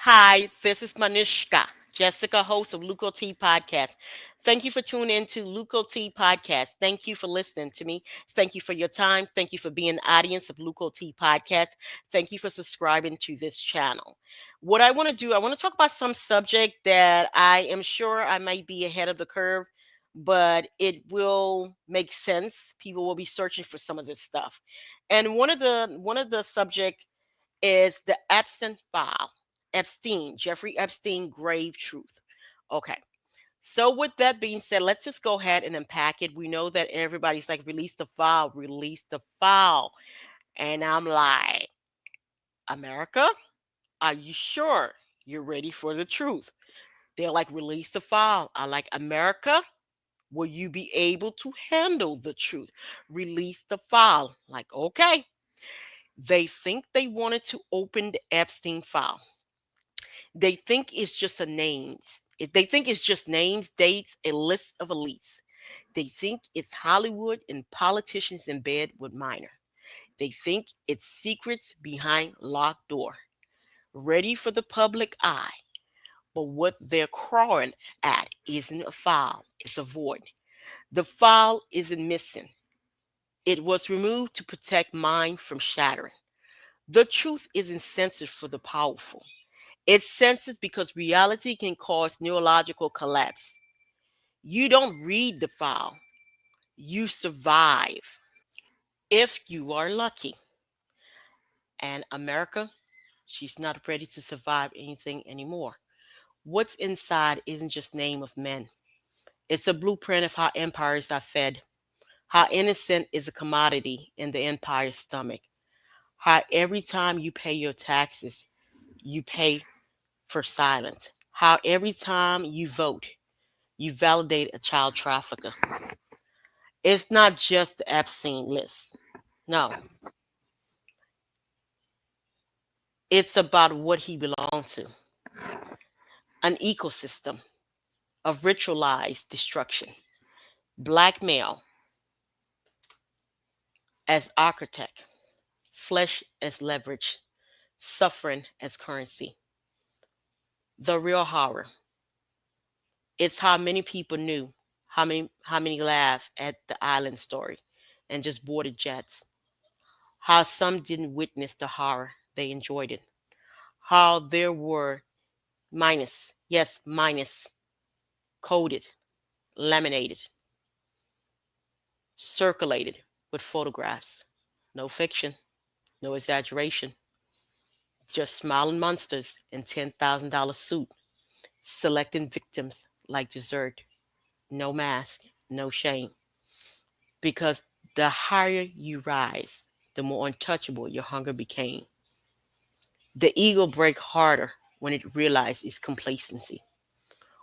Hi, this is Manishka, Jessica, host of Luco T Podcast. Thank you for tuning in to Luco T Podcast. Thank you for listening to me. Thank you for your time. Thank you for being an audience of Luco T Podcast. Thank you for subscribing to this channel. What I want to do, I want to talk about some subject that I am sure I might be ahead of the curve, but it will make sense. People will be searching for some of this stuff. And one of the subject is the Epstein file. Jeffrey Epstein, grave truth. Okay. So with that being said, let's just go ahead and unpack it. We know that everybody's like, release the file, release the file. And I'm like, America, are you sure you're ready for the truth? They're like, release the file. I like, America, will you be able to handle the truth? Release the file. Like, okay. They think they wanted to open the Epstein file. They think it's just a names. They think it's just names, dates, a list of elites. They think it's Hollywood and politicians in bed with minor. They think it's secrets behind locked door, ready for the public eye. But what they're crawling at isn't a file, it's a void. The file isn't missing. It was removed to protect mind from shattering. The truth isn't censored for the powerful. It's censored because reality can cause neurological collapse. You don't read the file, you survive. If you are lucky. And America, she's not ready to survive anything anymore. What's inside isn't just name of men. It's a blueprint of how empires are fed, how innocent is a commodity in the empire's stomach, how every time you pay your taxes, you pay for silence, how every time you vote, you validate a child trafficker. It's not just the Epstein list. No, it's about what he belonged to, an ecosystem of ritualized destruction, blackmail as architect, flesh as leverage, suffering as currency. The real horror. It's how many people knew, how many laughed at the island story and just boarded jets. How some didn't witness the horror, they enjoyed it. How there were minus, yes, minus, coded, laminated, circulated with photographs. No fiction, no exaggeration, just smiling monsters in $10,000 suit, selecting victims like dessert. No mask, no shame. Because the higher you rise, the more untouchable your hunger became. The ego break harder when it realized its complacency.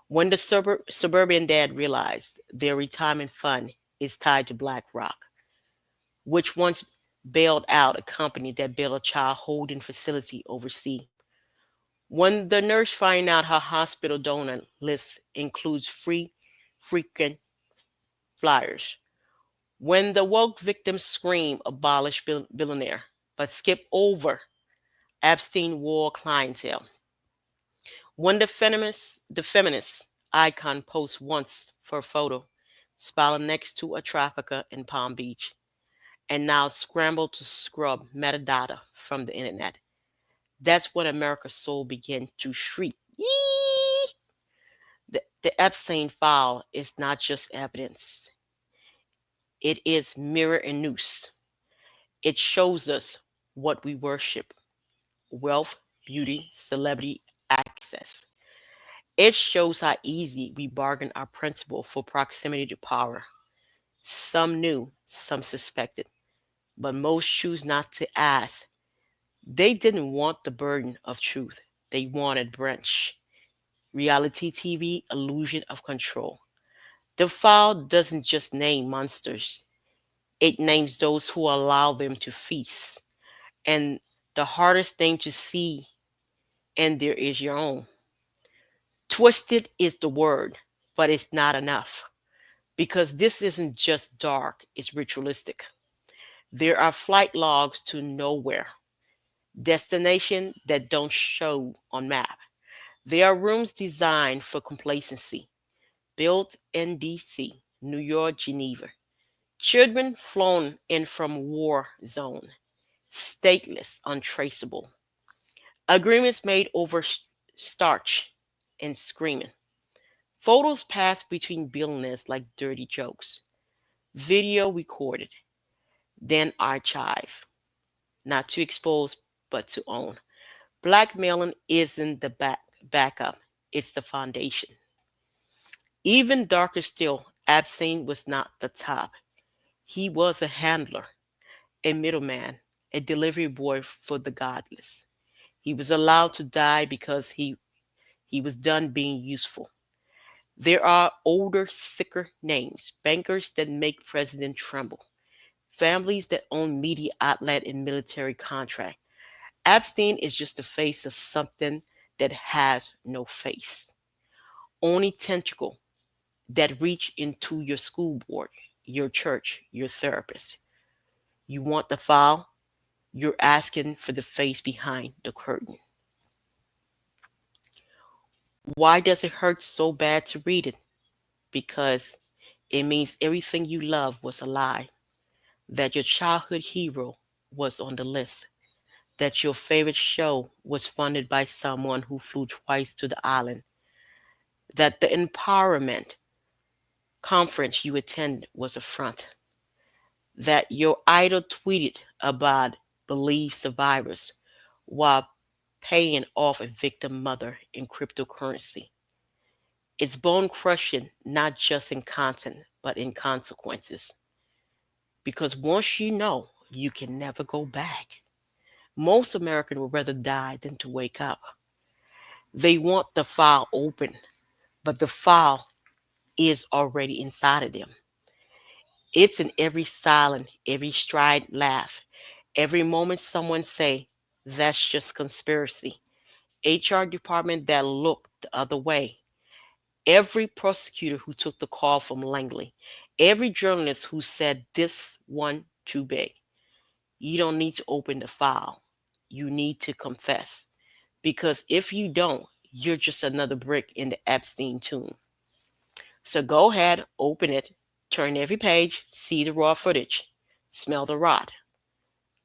When the suburban dad realized their retirement fund is tied to BlackRock, which once bailed out a company that built a child holding facility overseas. When the nurse find out her hospital donor list includes free frequent flyers. When the woke victims scream abolish billionaire, but skip over Epstein war clientele. When the feminist icon posts once for a photo, smiling next to a trafficker in Palm Beach, and now scramble to scrub metadata from the internet. That's when America's soul began to shriek. Yee! The Epstein file is not just evidence, it is mirror and noose. It shows us what we worship: wealth, beauty, celebrity, access. It shows how easy we bargain our principle for proximity to power. Some knew, some suspected, but most choose not to ask. They didn't want the burden of truth, they wanted branch. Reality TV illusion of control. The file doesn't just name monsters, it names those who allow them to feast. And the hardest thing to see in there is your own. Twisted is the word, but it's not enough because this isn't just dark, it's ritualistic. There are flight logs to nowhere. destination that don't show on map. There are rooms designed for complacency, built in DC, New York, Geneva. Children flown in from war zone, stateless, untraceable. Agreements made over starch and screaming. Photos passed between billionaires like dirty jokes. Video recorded, then archived, not to expose but to own. Blackmailing isn't the backup, it's the foundation. Even darker still, Epstein was not the top. He was a handler, a middleman, a delivery boy for the godless. He was allowed to die because he was done being useful. There are older, sicker names, bankers that make president tremble, families that own media outlet and military contract. Epstein is just the face of something that has no face. Only tentacle that reach into your school board, your church, your therapist. You want the file? You're asking for the face behind the curtain. Why does it hurt so bad to read it? Because it means everything you love was a lie, that your childhood hero was on the list, that your favorite show was funded by someone who flew twice to the island, that the empowerment conference you attended was a front, that your idol tweeted about believed survivors while paying off a victim mother in cryptocurrency. It's bone crushing, not just in content, but in consequences. Because once you know, you can never go back. Most Americans would rather die than to wake up. They want the file open, but the file is already inside of them. It's in every silent, every stride laugh, every moment someone say, that's just conspiracy. HR department that looked the other way. Every prosecutor who took the call from Langley. Every journalist who said this one too big. You don't need to open the file. You need to confess. Because if you don't, you're just another brick in the Epstein tomb. So go ahead, open it, turn every page, see the raw footage, smell the rot.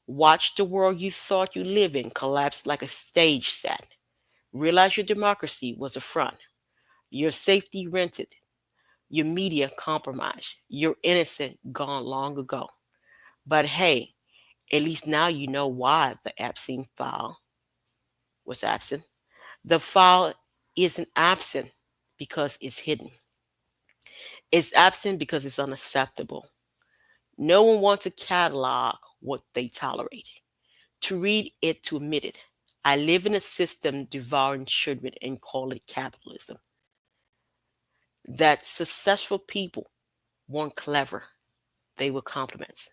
Watch the world you thought you lived in collapse like a stage set. Realize your democracy was a front, your safety rented, your media compromised, your innocent gone long ago. But hey, at least now you know why the Epstein file was absent. The file isn't absent because it's hidden. It's absent because it's unacceptable. No one wants to catalog what they tolerate, to read it, to admit it. I live in a system devouring children and call it capitalism. That successful people weren't clever, they were compliments.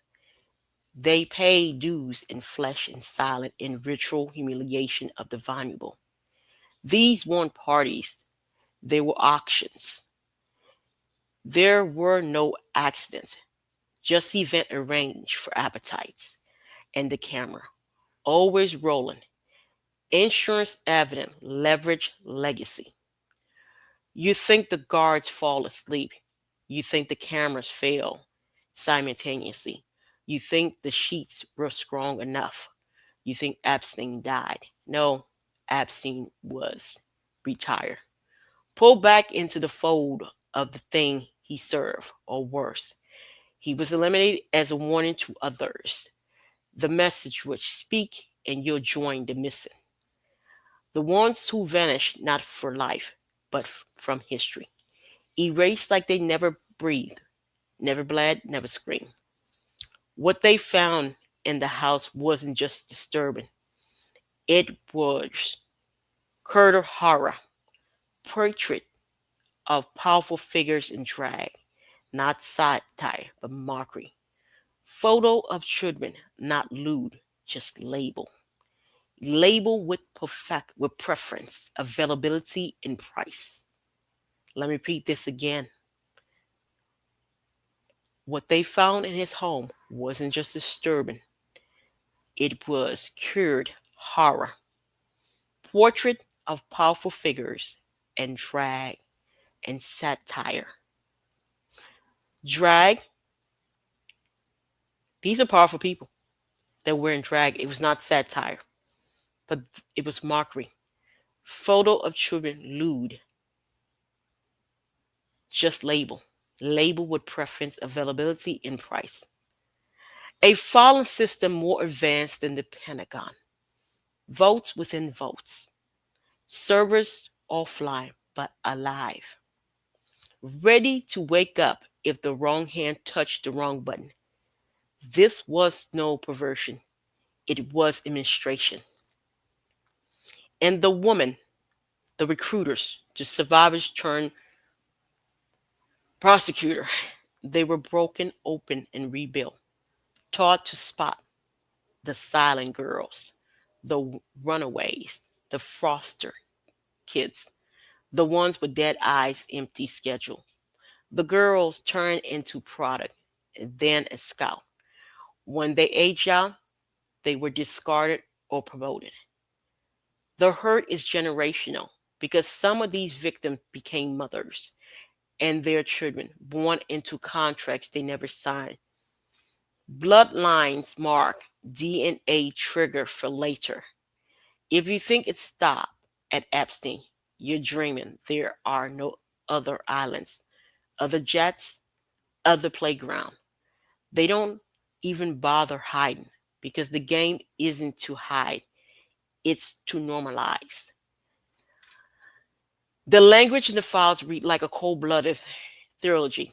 They pay dues in flesh and silent in ritual humiliation of the vulnerable. These weren't parties, they were auctions. There were no accidents, just event arranged for appetites. And the camera, always rolling. Insurance evident, leverage legacy. You think the guards fall asleep. You think the cameras fail simultaneously. You think the sheets were strong enough. You think Epstein died. No, Epstein was retired. Pulled back into the fold of the thing he served, or worse. He was eliminated as a warning to others. The message would speak and you'll join the missing. The ones who vanish not for life, but from history. Erased like they never breathed, never bled, never screamed. What they found in the house wasn't just disturbing, it was Curter horror, portrait of powerful figures in drag, not satire, but mockery. Photo of children, not lewd, just label. Label with perfect with preference, availability, and price. Let me repeat this again. What they found in his home wasn't just disturbing, it was cured horror, portrait of powerful figures, and drag and satire. Drag, these are powerful people that were in drag. It was not satire, but it was mockery. Photo of children lewd, just label. Label with preference, availability, and price. A fallen system more advanced than the Pentagon. Votes within votes. Servers offline, but alive. Ready to wake up if the wrong hand touched the wrong button. This was no perversion, it was administration. And the woman, the recruiters, the survivors turned prosecutor, they were broken open and rebuilt, taught to spot the silent girls, the runaways, the foster kids, the ones with dead eyes, empty schedule. The girls turned into product, and then a scout. When they age out, they were discarded or promoted. The hurt is generational because some of these victims became mothers and their children born into contracts they never signed. Bloodlines mark DNA trigger for later. If you think it stopped at Epstein, you're dreaming. There are no other islands, other jets, other playground. They don't even bother hiding because the game isn't to hide, it's to normalize. The language in the files read like a cold-blooded theology.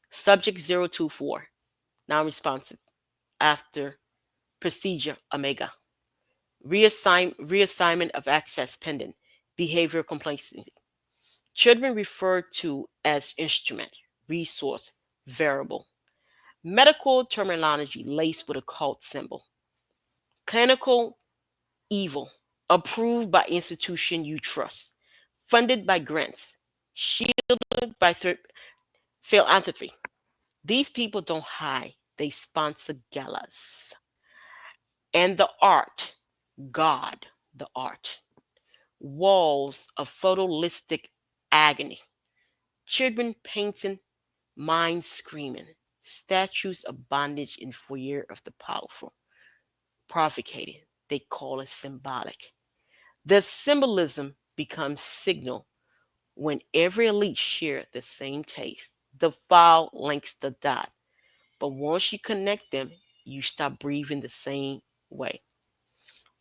Subject 024, non-responsive, after procedure omega. Reassignment of access pending. Behavior complacency. Children referred to as instrument, resource, variable. Medical terminology laced with a cult symbol. Clinical evil. Approved by institution you trust. Funded by grants. Shielded by philanthropy. These people don't hide, they sponsor galas. And the art, God, the art. Walls of photolistic agony. Children painting, minds screaming. Statues of bondage in foyer of the powerful. Provocated, they call it symbolic. The symbolism becomes signal when every elite share the same taste. The file links the dot. But once you connect them, you stop breathing the same way.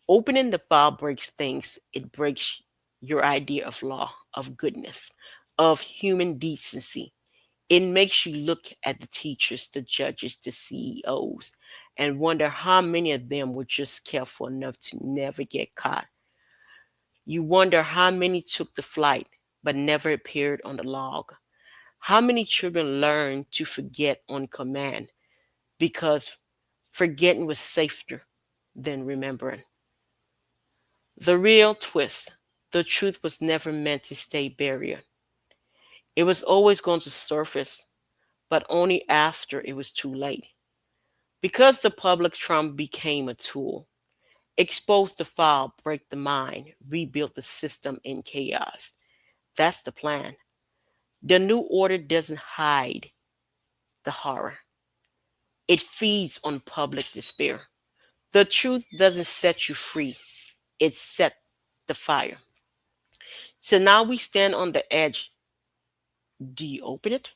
Opening the file breaks things. It breaks your idea of law, of goodness, of human decency. It makes you look at the teachers, the judges, the CEOs, and wonder how many of them were just careful enough to never get caught. You wonder how many took the flight but never appeared on the log. How many children learned to forget on command because forgetting was safer than remembering. The real twist, the truth was never meant to stay buried. It was always going to surface, but only after it was too late. Because the public Trump became a tool, exposed the file, break the mind, rebuild the system in chaos. That's the plan. The new order doesn't hide the horror. It feeds on public despair. The truth doesn't set you free. It set the fire. So now we stand on the edge. Do you open it?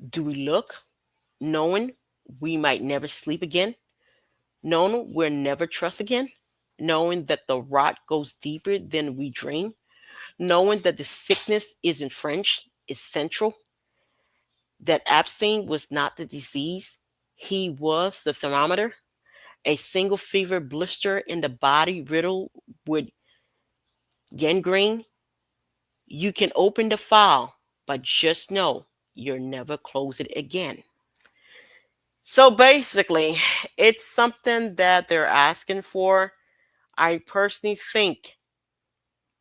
Do we look, knowing we might never sleep again? Knowing we'll never trust again? Knowing that the rot goes deeper than we dream? Knowing that the sickness isn't French, it's central? That Epstein was not the disease, he was the thermometer? A single fever blister in the body riddled with gangrene? You can open the file, but just know you'll never close it again. So basically, it's something that they're asking for. I personally think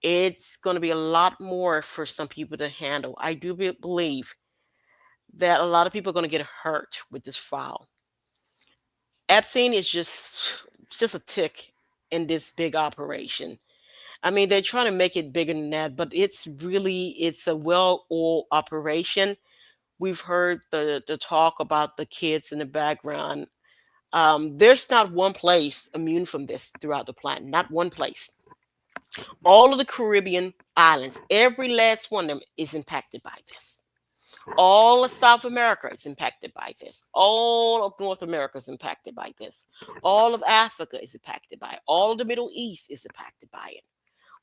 it's going to be a lot more for some people to handle. I do believe that a lot of people are going to get hurt with this file. Epstein is just just a tick in this big operation. I mean, they're trying to make it bigger than that, but it's a well-oiled operation. We've heard the talk about the kids in the background. There's not one place immune from this throughout the planet. Not one place. All of the Caribbean islands, every last one of them is impacted by this. All of South America is impacted by this. All of North America is impacted by this. All of Africa is impacted by it. All of the Middle East is impacted by it.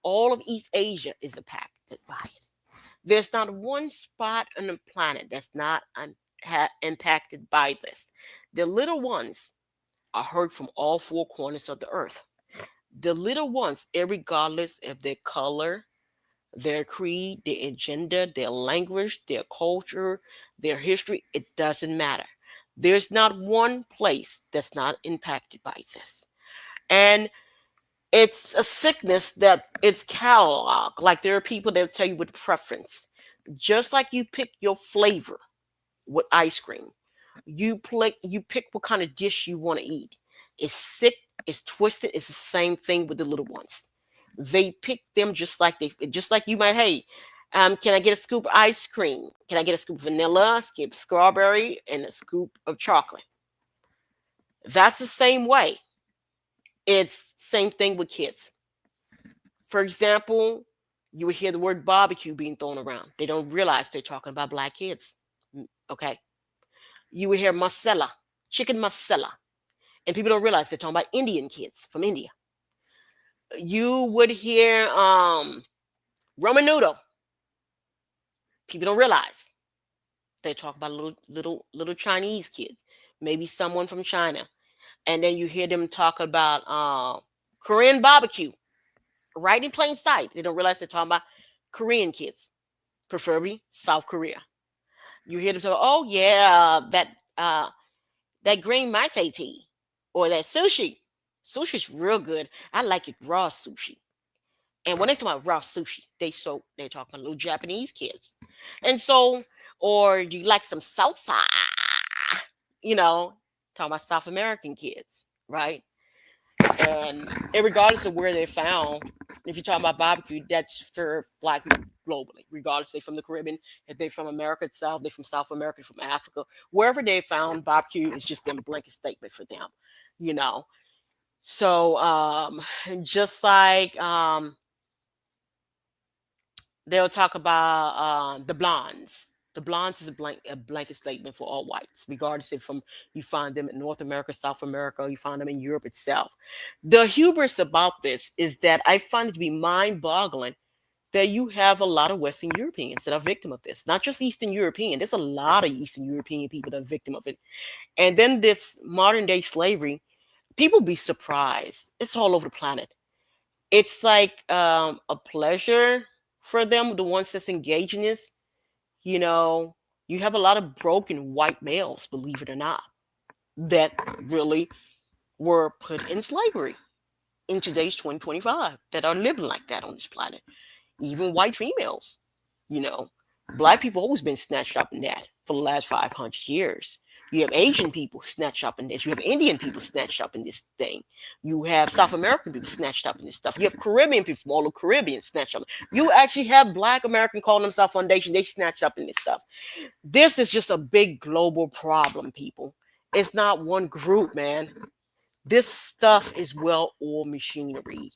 All of East Asia is impacted by it. There's not one spot on the planet that's not impacted by this. The little ones are heard from all four corners of the earth. The little ones, regardless of their color, their creed, their agenda, their language, their culture, their history, it doesn't matter. There's not one place that's not impacted by this. And it's a sickness that it's cataloged. Like there are people that tell you with preference. Just like you pick your flavor with ice cream, you pick what kind of dish you want to eat. It's sick, it's twisted, it's the same thing with the little ones. They pick them just like you might, hey, can I get a scoop of ice cream? Can I get a scoop of vanilla, a scoop of strawberry, and a scoop of chocolate? That's the same way. It's same thing with kids. For example, you would hear the word barbecue being thrown around. They don't realize they're talking about black kids. Okay. You would hear masala, chicken masala. And people don't realize they're talking about Indian kids from India. You would hear ramen noodle. People don't realize they talk about little Chinese kids, maybe someone from China. And then you hear them talk about Korean barbecue, right in plain sight. They don't realize they're talking about Korean kids, preferably South Korea. You hear them talk, oh yeah, that green mate tea or that sushi. Sushi's real good. I like it raw sushi. And when they talk about raw sushi, they're talking about little Japanese kids. And so, or do you like some salsa? You know, talking about South American kids, right? And regardless of where they're found, if you're talking about barbecue, that's for black people globally, regardless if they're from the Caribbean, if they're from America itself, they're from South America, from Africa, wherever they found barbecue is just them blanket statement for them, you know. So just like they'll talk about the blondes. The blondes is a blanket statement for all whites, regardless if from you find them in North America, South America, or you find them in Europe itself. The hubris about this is that I find it to be mind-boggling that you have a lot of Western Europeans that are victim of this, not just Eastern European. There's a lot of Eastern European people that are victim of it. And then this modern day slavery, people be surprised. It's all over the planet. It's like a pleasure for them, the ones that's engaged in this. You know, you have a lot of broken white males, believe it or not, that really were put in slavery in today's 2025 that are living like that on this planet. Even white females, you know, black people always been snatched up in that for the last 500 years. You have Asian people snatched up in this. You have Indian people snatched up in this thing. You have South American people snatched up in this stuff. You have Caribbean people from all the Caribbean snatched up. You actually have Black American calling themselves Foundation. They snatched up in this stuff. This is just a big global problem, people. It's not one group, man. This stuff is well-oiled machinery,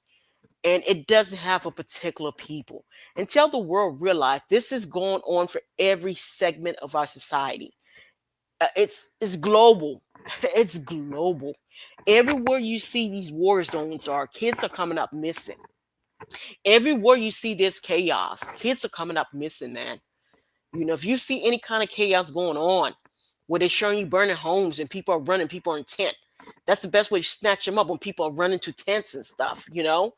and it doesn't have a particular people. Until the world realize this is going on for every segment of our society. It's global. It's global. Everywhere you see these war zones are, kids are coming up missing. Everywhere you see this chaos, kids are coming up missing, man. You know, if you see any kind of chaos going on, where they're showing you burning homes and people are running, people are in tent, that's the best way to snatch them up, when people are running to tents and stuff, you know?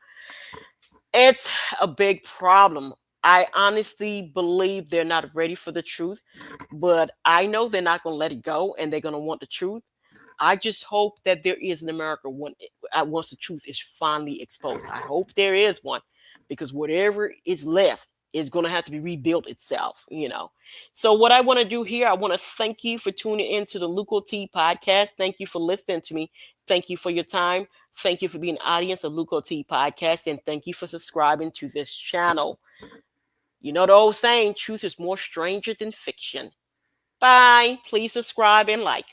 It's a big problem. I honestly believe they're not ready for the truth, but I know they're not going to let it go and they're going to want the truth. I just hope that there is an America once the truth is finally exposed. I hope there is one, because whatever is left is going to have to be rebuilt itself, you know. So what I want to do here, I want to thank you for tuning in to the Luco T podcast. Thank you for listening to me. Thank you for your time. Thank you for being an audience of Luco T Podcast, and thank you for subscribing to this channel. You know the old saying, truth is more stranger than fiction. Bye. Please subscribe and like.